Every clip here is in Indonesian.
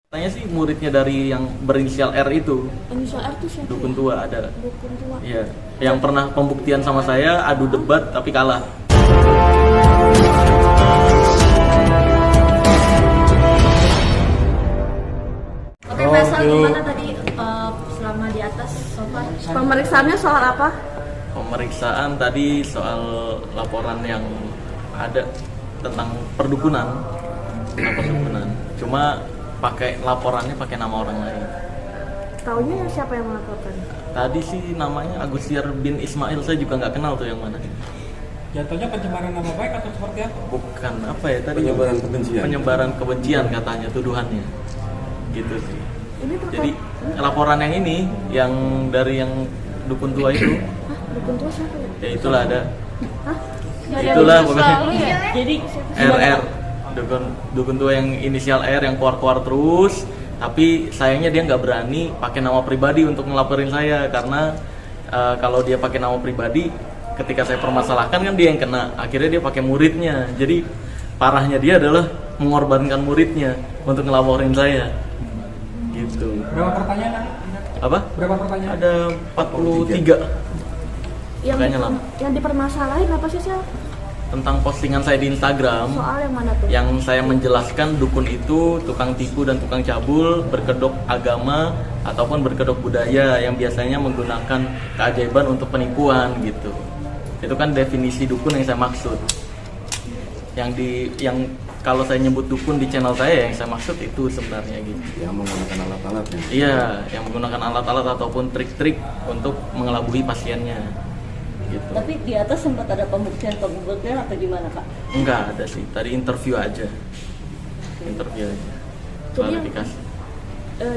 Katanya sih muridnya dari yang berinisial R itu, Inisial R itu siapa? dukun tua ada. Dukun tua. Iya, yang pernah pembuktian sama saya adu debat tapi kalah. Oke, Mbak Sal, gimana tadi selama di atas sofa? Pemeriksaannya soal apa? Pemeriksaan tadi soal laporan yang ada tentang perdukunan, tentang perdukunan. Cuma laporannya pakai nama orang lain. Taunya siapa yang melaporkan? Tadi sih namanya Agustiar bin Ismail, saya juga nggak kenal tuh yang mana. Jatuhnya pencemaran nama baik atau seperti apa? Bukan apa ya tadi? Penyebaran kebencian. Penyebaran kebencian katanya tuduhannya. Gitu sih. Ini terkait. Jadi laporan yang ini, yang dari yang dukun tua itu, Hah, dukun tua siapa ya? ya itulah ada. Hah? Itulah pokoknya. Jadi RR, dukun tua yang inisial R yang keluar terus, tapi sayangnya dia nggak berani pakai nama pribadi untuk ngelaporin saya karena kalau dia pakai nama pribadi, ketika saya permasalahkan kan dia yang kena, akhirnya dia pakai muridnya. Jadi parahnya dia adalah mengorbankan muridnya untuk ngelaporin saya. Gitu. Berapa pertanyaan? Apa? Berapa pertanyaan? Ada 43 yang Kayaknya lama. yang dipermasalahin apa sih, Sal? tentang postingan saya di Instagram. Soal yang mana tuh? Yang saya menjelaskan dukun itu tukang tipu dan tukang cabul, berkedok agama ataupun berkedok budaya yang biasanya menggunakan keajaiban untuk penipuan gitu. Itu kan definisi dukun yang saya maksud. Yang kalau saya nyebut dukun di channel saya, yang saya maksud itu sebenarnya gitu. Yang menggunakan alat-alatnya. Iya, yang menggunakan alat-alat ataupun trik-trik untuk mengelabui pasiennya. Gitu. Tapi di atas sempat ada pembuktian atau gimana, Kak? Enggak ada sih, tadi interview aja. Interview aja. Jadi Klarifikasi.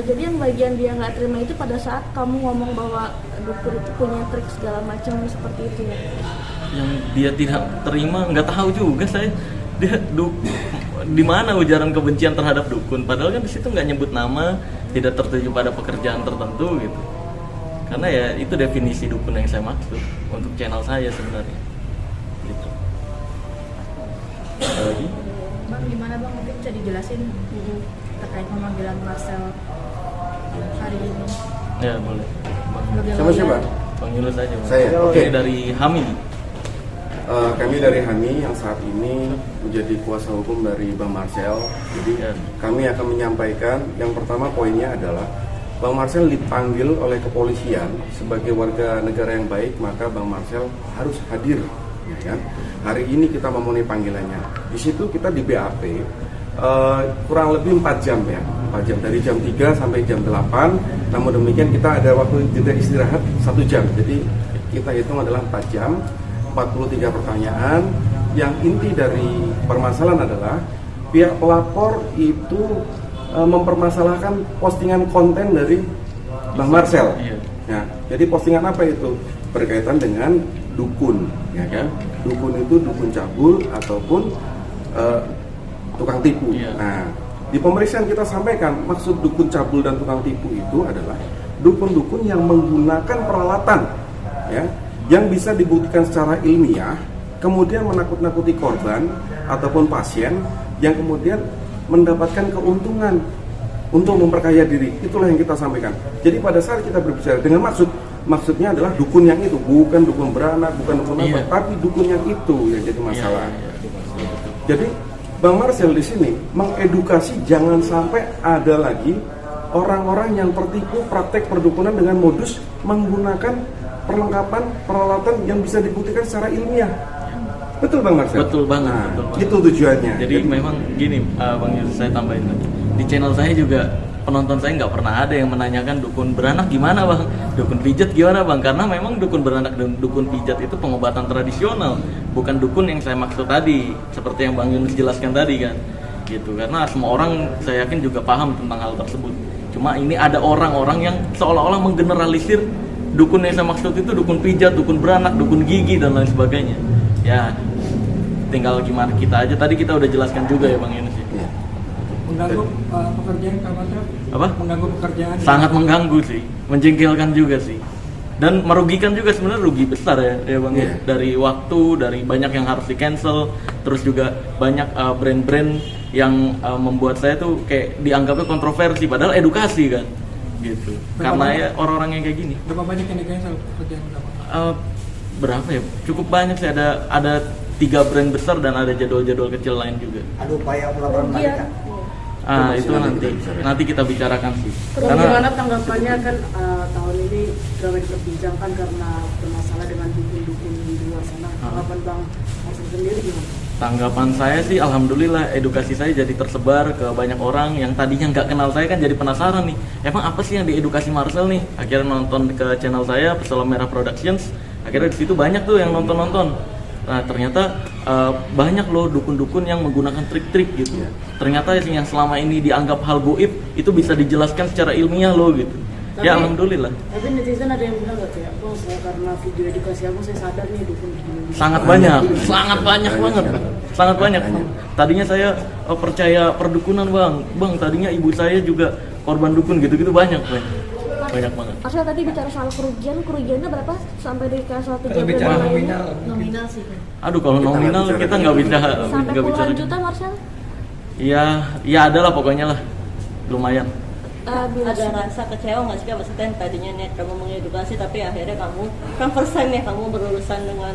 jadi yang bagian dia nggak terima itu pada saat kamu ngomong bahwa dukun itu punya trik segala macam seperti itu ya? Yang dia tidak terima nggak tahu juga saya. Dia di mana ujaran kebencian terhadap dukun? Padahal kan di situ nggak nyebut nama, tidak tertuju pada pekerjaan tertentu gitu. Karena ya itu definisi dukun yang saya maksud untuk channel saya sebenarnya. Gitu. Ada lagi? Bang, gimana Bang? Mungkin bisa dijelasin terkait pemanggilan Marcel hari ini. Ya boleh. Sama siapa? Bang Yunus aja. Bang. Saya, oke. Ini dari Hami. Kami dari HAMI yang saat ini menjadi kuasa hukum dari Bang Marcel. Jadi Ya. kami akan menyampaikan yang pertama poinnya adalah Bang Marcel dipanggil oleh kepolisian sebagai warga negara yang baik, maka Bang Marcel harus hadir, ya kan? Hari ini kita memenuhi panggilannya. Di situ kita di BAP kurang lebih 4 jam ya, 4 jam dari jam 3 sampai jam 8. Namun demikian kita ada waktu jeda istirahat 1 jam. Jadi kita hitung adalah 4 jam, 43 pertanyaan. Yang inti dari permasalahan adalah pihak pelapor itu mempermasalahkan postingan konten dari Bang Marcel. Iya. Ya, jadi postingan apa itu? Berkaitan dengan dukun, ya kan? Dukun itu dukun cabul ataupun tukang tipu. Iya. Nah, di pemeriksaan kita sampaikan maksud dukun cabul dan tukang tipu itu adalah dukun-dukun yang menggunakan peralatan, ya, yang bisa dibuktikan secara ilmiah, kemudian menakut-nakuti korban ataupun pasien, yang kemudian mendapatkan keuntungan untuk memperkaya diri. Itulah yang kita sampaikan. Jadi pada saat kita berbicara dengan maksudnya adalah dukun yang itu, bukan dukun beranak, bukan dukun apa, tapi dukun yang itu yang jadi masalah. Jadi Bang Marcel di sini mengedukasi jangan sampai ada lagi orang-orang yang tertipu praktek perdukunan dengan modus menggunakan perlengkapan peralatan yang bisa dibuktikan secara ilmiah. Betul Bang Marcel? Betul banget. Nah, betul banget. itu tujuannya. Jadi memang gini, Bang Yusuf, saya tambahin lagi. Di channel saya juga penonton saya nggak pernah ada yang menanyakan dukun beranak gimana Bang, dukun pijat gimana Bang, karena memang dukun beranak dan dukun pijat itu pengobatan tradisional, bukan dukun yang saya maksud tadi, seperti yang Bang Yunus jelaskan tadi kan, gitu. Karena semua orang saya yakin juga paham tentang hal tersebut. Cuma ini ada orang-orang yang seolah-olah menggeneralisir dukun yang saya maksud itu dukun pijat, dukun beranak, dukun gigi dan lain sebagainya. Ya, tinggal gimana kita aja. Tadi kita udah jelaskan juga ya Bang Yunus. Ya. Mengganggu pekerjaan Kak Marcel? Apa? Mengganggu pekerjaan? Sangat mengganggu sih, menjengkelkan juga sih, dan merugikan juga sebenarnya, rugi besar ya Bang. Yeah. Dari waktu, dari banyak yang harus di cancel, terus juga banyak brand-brand yang membuat saya tuh kayak dianggapnya kontroversi padahal edukasi kan gitu. Karena ya orang-orang yang kayak gini. Berapa banyak yang di-cancel pekerjaan kamu? Berapa ya? Cukup banyak sih, ada 3 brand besar dan ada jadwal-jadwal kecil lain juga. Ada upaya pelaporan balik kan? Itu Itu masih nanti kita bicarakan sih. Bagaimana tanggapannya kan tahun ini ramai diperbincangkan karena bermasalah dengan dukun-dukun di luar sana. Tanggapan Bang Marcel sendiri gimana? Tanggapan saya sih alhamdulillah edukasi saya jadi tersebar ke banyak orang yang tadinya nggak kenal saya kan jadi penasaran nih. Emang apa sih yang diedukasi Marcel nih? Akhirnya nonton ke channel saya Pesulap Merah Productions. Akhirnya di situ banyak tuh yang nonton. Nah ternyata banyak loh dukun-dukun yang menggunakan trik-trik gitu. Ternyata yang selama ini dianggap hal goib itu bisa dijelaskan secara ilmiah loh gitu. Ya alhamdulillah. Tapi netizen ada yang bilang nggak kayak, bang saya karena video edukasi aku saya sadar nih dukun begini. Sangat banyak banget. Tadinya saya percaya perdukunan bang. Tadinya ibu saya juga korban dukun gitu banyak banget. Marcel tadi bicara soal kerugiannya berapa sampai di soal 3 Kalau bicara bulan nominal, Nominal sih. Aduh kalau nominal kita nggak bisa sampai nggak bicara. puluhan juta Marcel? Ya ada lah pokoknya lah, lumayan. Ada rasa kecewa nggak sih Kak? Maksudnya yang tadinya niat kamu mengedukasi tapi akhirnya kamu kan first time ya kamu berurusan dengan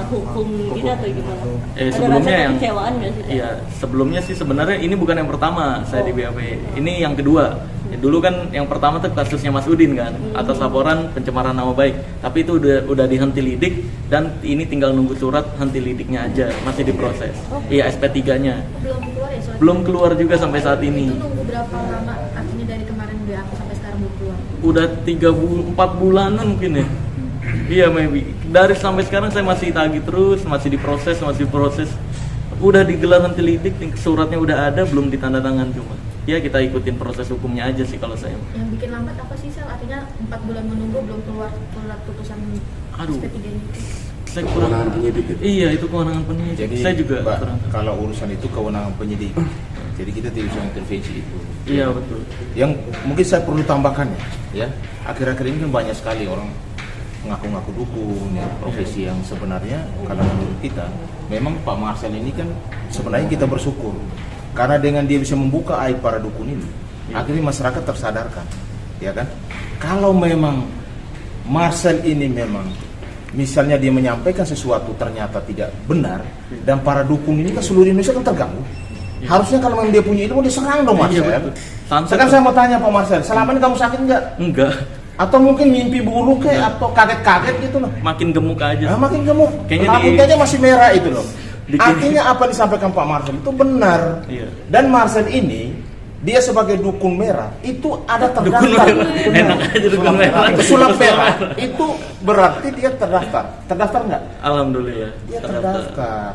hukum gini atau gimana? Ada Sebelumnya rasa yang kekecewaan nggak sih Kak? Iya, sebelumnya sih sebenarnya ini bukan yang pertama saya di BAP. Ini yang kedua. Dulu kan yang pertama tuh kasusnya Mas Udin kan, atas laporan pencemaran nama baik. Tapi itu udah dihenti lidik dan ini tinggal nunggu surat henti lidiknya aja, masih diproses. Iya, SP3-nya. Belum keluar ya soalnya? Belum keluar juga sampai saat ini. Itu nunggu berapa lama? Artinya dari kemarin udah aku sampai sekarang belum keluar. Udah 4 bulanan mungkin ya. Iya, maybe. Dari sampai sekarang saya masih tagih terus, masih diproses. Udah digelar henti lidik, suratnya udah ada, belum ditandatangan cuma. Ya kita ikutin proses hukumnya aja sih kalau saya. Yang bikin lambat apa sih Sel? Artinya 4 bulan menunggu belum keluar putusan SP3 ini. Saya kurang. Kewenangan penyidik itu. Iya, itu kewenangan penyidik. Jadi Saya juga Mbak, kurang. kalau urusan itu kewenangan penyidik. Jadi kita tidak bisa intervensi itu. Iya betul. Yang mungkin saya perlu tambahkan ya. Akhir-akhir ini kan banyak sekali orang ngaku-ngaku dukun ya, profesi yang sebenarnya kalau menurut kita memang Pak Marcel ini kan sebenarnya kita bersyukur karena dengan dia bisa membuka aib para dukun ini, akhirnya masyarakat tersadarkan, ya kan? Kalau memang Marcel ini memang misalnya dia menyampaikan sesuatu ternyata tidak benar dan para dukun ini kan seluruh Indonesia kan terganggu. Harusnya kalau memang dia punya ilmu diserang dong Marcel. Iya, betul. Santai, Sekarang saya mau tanya Pak Marcel, selama ini kamu sakit nggak? Enggak. Atau mungkin mimpi buruk kayak atau kaget-kaget gitu loh. Makin gemuk aja. Nah, makin gemuk. Kayaknya Rambutnya aja masih merah itu loh. Bikin- Artinya apa yang disampaikan Pak Marcel itu benar. Iya. Dan Marcel ini dia sebagai dukun merah itu ada Dukun terdaftar. merah. Enak aja dukun merah. Pesulap merah itu berarti dia terdaftar. Terdaftar nggak? Alhamdulillah. Dia terdaftar. terdaftar.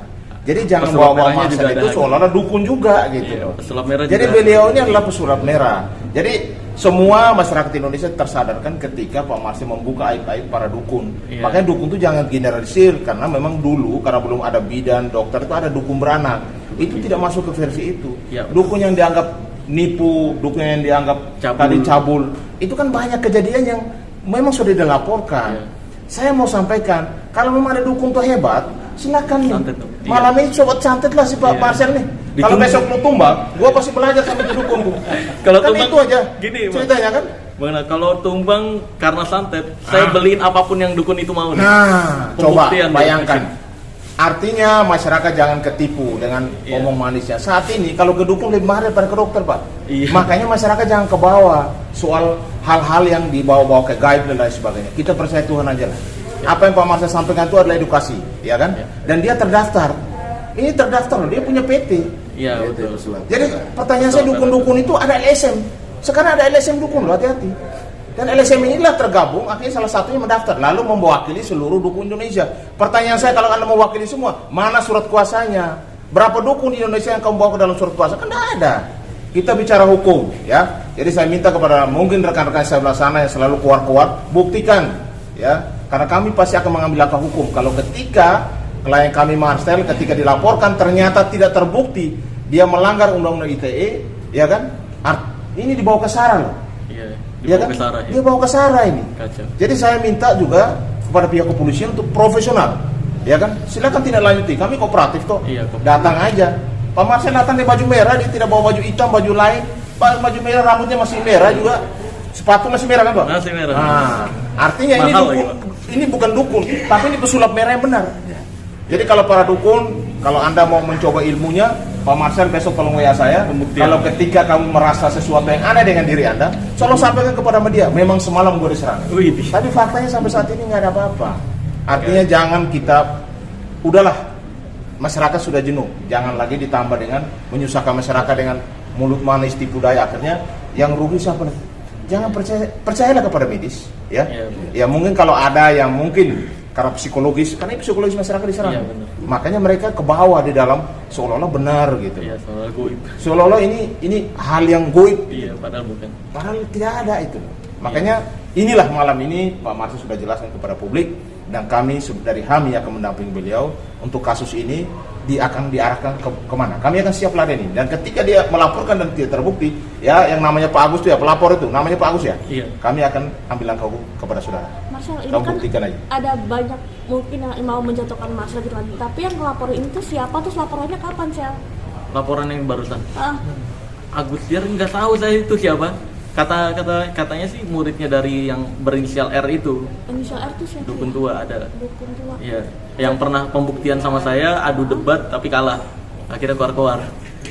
Jadi jangan Pesulap bawa-bawa merahnya Marcel juga ada itu lagi. seolah-olah dukun juga gitu Iya, loh. pesulap merah Jadi juga. beliau ini adalah pesulap merah. Jadi semua masyarakat Indonesia tersadarkan ketika Pak Marcel membuka aib-aib para dukun. Iya. Makanya dukun itu jangan generalisir karena memang dulu karena belum ada bidan, dokter itu ada dukun beranak. Itu tidak masuk ke versi itu. Iya. Dukun yang dianggap nipu, dukun yang dianggap Cabul. tadi cabul. Itu kan banyak kejadian yang memang sudah dilaporkan. Iya. Saya mau sampaikan, kalau memang ada dukun tuh hebat, silakan nih. Santet tuh. Iya. Malam ini coba santet lah si Pak Iya. Marcel nih. Kalau Ditunggu. besok lu tumbang, gua pasti belajar sampai ke dukun tuh. Kalau Kan tumbang, itu aja gini, Bang. ceritanya kan. Bang, nah, kalau tumbang karena santet, saya beliin apapun yang dukun itu mau. nih. Nah, coba Pembuktian bayangkan. dari Artinya masyarakat jangan ketipu dengan Iya. omong manisnya. Saat ini kalau ke dukun lebih mahal daripada ke dokter, Pak. Iya. Makanya masyarakat jangan ke bawah soal hal-hal yang dibawa-bawa ke gaib dan lain sebagainya. Kita percaya Tuhan aja lah. Apa yang Pak Marcel sampaikan itu adalah edukasi, ya kan? Iya. Dan dia terdaftar. Ini terdaftar loh, dia punya PT. Iya, Itu betul. pesulap. Jadi pertanyaan saya dukun-dukun itu ada LSM. Sekarang ada LSM dukun loh, hati-hati. Dan LSM inilah tergabung, akhirnya salah satunya mendaftar, lalu mewakili seluruh dukun Indonesia. Pertanyaan saya, kalau Anda mewakili semua, mana surat kuasanya? Berapa dukun di Indonesia yang kamu bawa ke dalam surat kuasa? Kan tidak ada. Kita bicara hukum, ya. Jadi saya minta kepada mungkin rekan-rekan saya belah sana yang selalu keluar-keluar, buktikan, ya. Karena kami pasti akan mengambil langkah hukum. Kalau ketika klien kami Marcel ketika dilaporkan ternyata tidak terbukti dia melanggar undang-undang ITE, ya kan? Ini dibawa ke SARA loh. Iya, Ya dibawa kan? ke Sarah, ya. Dia bawa ke SARA ini. Kacau. Jadi saya minta juga kepada pihak kepolisian untuk profesional, ya kan? Silakan tindak lanjuti. Kami kooperatif kok. Iya, kooperatif. Datang aja. Pak Marcel datang di baju merah, dia tidak bawa baju hitam, baju lain. Baju merah, rambutnya masih merah juga. Sepatu masih merah kan, Pak? Masih merah. Nah, artinya ini Mahal dukun, lagi, ini bukan dukun, tapi ini pesulap merah yang benar. Jadi kalau para dukun, kalau Anda mau mencoba ilmunya, Pak Marcel besok kalau WA saya, kalau ketika kamu merasa sesuatu yang aneh dengan diri Anda, selalu sampaikan kepada media, memang semalam gue diserang. Wih. Tapi faktanya sampai saat ini nggak ada apa-apa. Artinya jangan kita, udahlah, masyarakat sudah jenuh. Jangan lagi ditambah dengan menyusahkan masyarakat dengan mulut manis tipu daya. Akhirnya yang rugi siapa nih? Jangan percayalah kepada medis, ya. Ya mungkin kalau ada yang mungkin karena psikologis, karena psikologis masyarakat diserang. Iya, benar. Makanya mereka ke bawah di dalam seolah-olah benar gitu. Iya, soal goib. Seolah-olah ini hal yang goib. Iya, padahal bukan. Padahal tidak ada itu. Makanya inilah malam ini Pak Marcel sudah jelaskan kepada publik, dan kami dari HAMI akan mendampingi beliau untuk kasus ini. Dia akan diarahkan kemana? Kami akan siap ladeni. Dan ketika dia melaporkan dan tidak terbukti, ya yang namanya Pak Agus itu ya, pelapor itu, namanya Pak Agus ya. Iya. Kami akan ambil langkah hukum kepada saudara. Marcel, ini Kamu kan buktikan aja. ada banyak mungkin yang mau menjatuhkan Marcel gitu kan. Tapi yang ngelapor ini tuh siapa, terus laporannya kapan, Sel? Laporan yang barusan. Ah, Agus Diar nggak tahu saya itu siapa. Katanya sih muridnya dari yang berinisial R itu. inisial R tuh siapa? Dukun ya? tua ada. Dukun tua. Iya, yang pernah pembuktian sama saya, adu debat tapi kalah. Akhirnya keluar.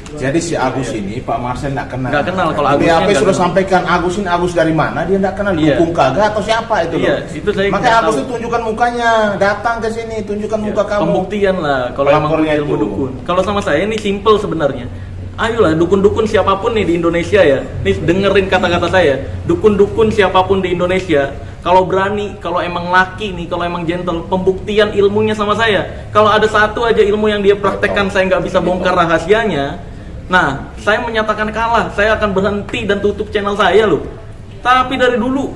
Jadi si Agus ini Pak Marcel nggak kenal. Nggak kenal, kalau Agusnya BAP nggak sudah kenal. sampaikan Agus ini Agus dari mana, dia nggak kenal, Iya. dukung kagak atau siapa itu loh. Iya, itu saya Makanya nggak Agus tahu. itu tunjukkan mukanya, datang ke sini, tunjukkan muka kamu. Pembuktian lah kalau emang Pelapornya ilmu itu. dukun. Kalau sama saya ini simple sebenarnya. Ayolah dukun-dukun siapapun nih di Indonesia ya. Nih dengerin kata-kata saya. Dukun-dukun siapapun di Indonesia, kalau berani, kalau emang laki nih, kalau emang gentle, pembuktian ilmunya sama saya. Kalau ada satu aja ilmu yang dia praktekkan saya nggak bisa bongkar rahasianya, nah saya menyatakan kalah. Saya akan berhenti dan tutup channel saya loh. Tapi dari dulu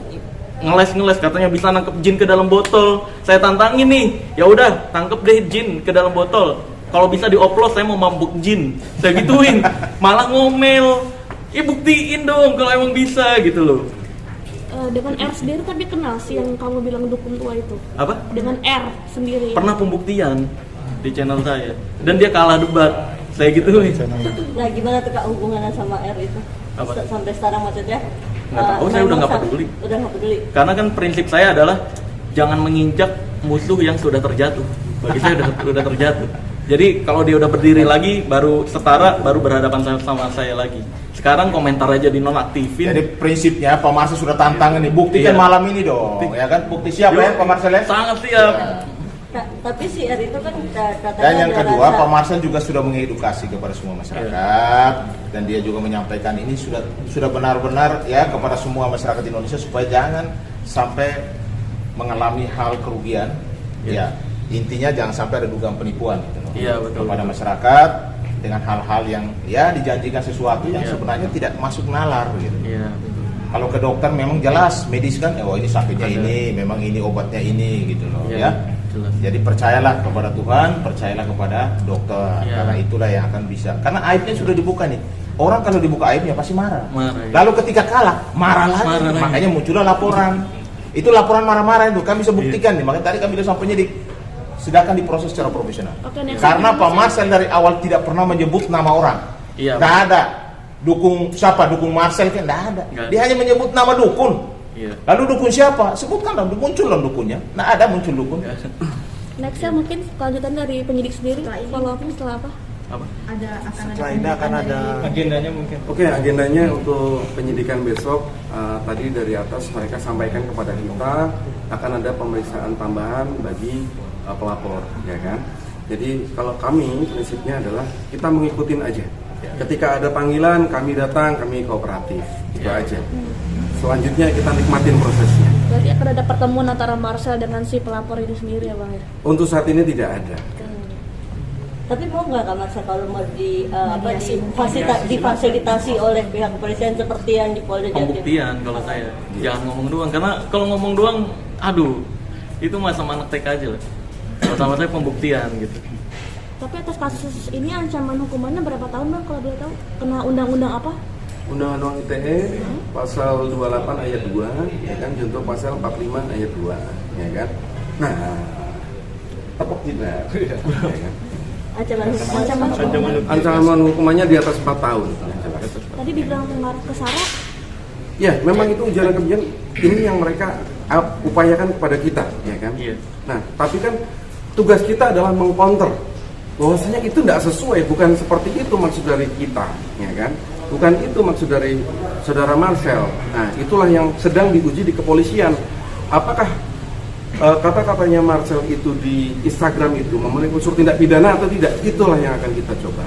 ngeles katanya bisa nangkep jin ke dalam botol. Saya tantangin nih, ya udah tangkep deh jin ke dalam botol. Kalau bisa dioplos saya mau mabuk jin. Saya gituin, malah ngomel. Ya buktiin dong kalau emang bisa gitu loh. Dengan R sendiri tapi kenal sih yang kamu bilang dukun tua itu. Apa? Dengan R sendiri. Pernah pembuktian di channel saya dan dia kalah debat. Saya gituin. Nah, gimana tuh Kak hubungannya sama R itu? Apa? Sampai sekarang maksudnya? Nggak tahu, saya udah nggak peduli. Udah nggak peduli. Karena kan prinsip saya adalah jangan menginjak musuh yang sudah terjatuh. Bagi saya udah terjatuh. Jadi kalau dia udah berdiri lagi, baru setara, baru berhadapan sama saya lagi. Sekarang komentar aja dinonaktifin. Jadi prinsipnya Pak Marcel sudah tantangan nih, buktikan Iya. malam ini dong, ya kan? Bukti siap ya Pak Marcel ya? Sangat siap. Tapi si R itu kan katanya Dan yang ada kedua, rasa- Pak Marcel juga sudah mengedukasi kepada semua masyarakat, dan dia juga menyampaikan ini sudah benar-benar ya kepada semua masyarakat Indonesia supaya jangan sampai mengalami hal kerugian. Iya. Ya, intinya jangan sampai ada dugaan penipuan gitu loh, Iya, betul. kepada masyarakat dengan hal-hal yang ya dijanjikan sesuatu yang Iya. sebenarnya tidak masuk nalar gitu. Iya, betul. Kalau ke dokter memang jelas medis kan, oh ini sakitnya Ada. ini, memang ini obatnya ini gitu loh Iya, ya. jelas. Jadi percayalah kepada Tuhan, percayalah kepada dokter, Iya. karena itulah yang akan bisa. Karena aibnya sudah dibuka nih. Orang kalau dibuka aibnya pasti marah. Marah, ya. Lalu ketika kalah, marah lagi. Marah lagi. Makanya muncullah laporan. Itu laporan marah-marah itu, kami bisa buktikan nih. Makanya tadi kami bilang sampai penyidik, sedangkan diproses secara profesional. Oke, next. Karena Pak Marcel dari awal tidak pernah menyebut nama orang. Iya, Nggak ada. Dukung siapa? Dukung Marcel kan? Nggak ada. Nggak ada. Dia hanya menyebut nama dukun. Iya. Lalu dukun siapa? Sebutkan dong, muncul dong dukunnya. Nah ada muncul dukun. Nextnya mungkin kelanjutan dari penyidik sendiri. Setelah ini. Follow up setelah apa? Apa? akan ada Setelah ini akan ada Agendanya mungkin. Oke, agendanya untuk penyidikan besok tadi dari atas mereka sampaikan kepada kita akan ada pemeriksaan tambahan bagi pelapor, ya kan? Jadi kalau kami prinsipnya adalah kita mengikutin aja. Ketika ada panggilan kami datang, kami kooperatif, itu aja. Selanjutnya kita nikmatin prosesnya. Berarti akan ada pertemuan antara Marcel dengan si pelapor ini sendiri ya Bang? Untuk saat ini tidak ada. Tapi mau nggak Kak Marcel kalau mau difasilitasi oleh pihak kepolisian seperti yang di Polda Jatim? Pembuktian kalau saya. Jangan ngomong doang, karena kalau ngomong doang, aduh, itu mah sama anak TK aja lah. Kalau sama saya pembuktian gitu. Tapi atas kasus ini ancaman hukumannya berapa tahun Bang kalau boleh tahu? Kena undang-undang apa? Undang-undang ITE pasal 28 ayat 2, ya kan, contoh pasal 45 ayat 2, ya kan. Nah, tepuk tidak, ya kan. Ancaman hukumannya di atas 4 tahun. Tadi dibilang pengaruh ke SARA, Ya, memang itu ujaran kebencian ini yang mereka upayakan kepada kita, ya kan? Iya. Nah, tapi kan tugas kita adalah mengcounter bahwasanya itu tidak sesuai, bukan seperti itu maksud dari kita, ya kan? Bukan itu maksud dari saudara Marcel. Nah, itulah yang sedang diuji di kepolisian. Apakah kata-katanya Marcel itu di Instagram itu memenuhi unsur tindak pidana atau tidak? Itulah yang akan kita coba.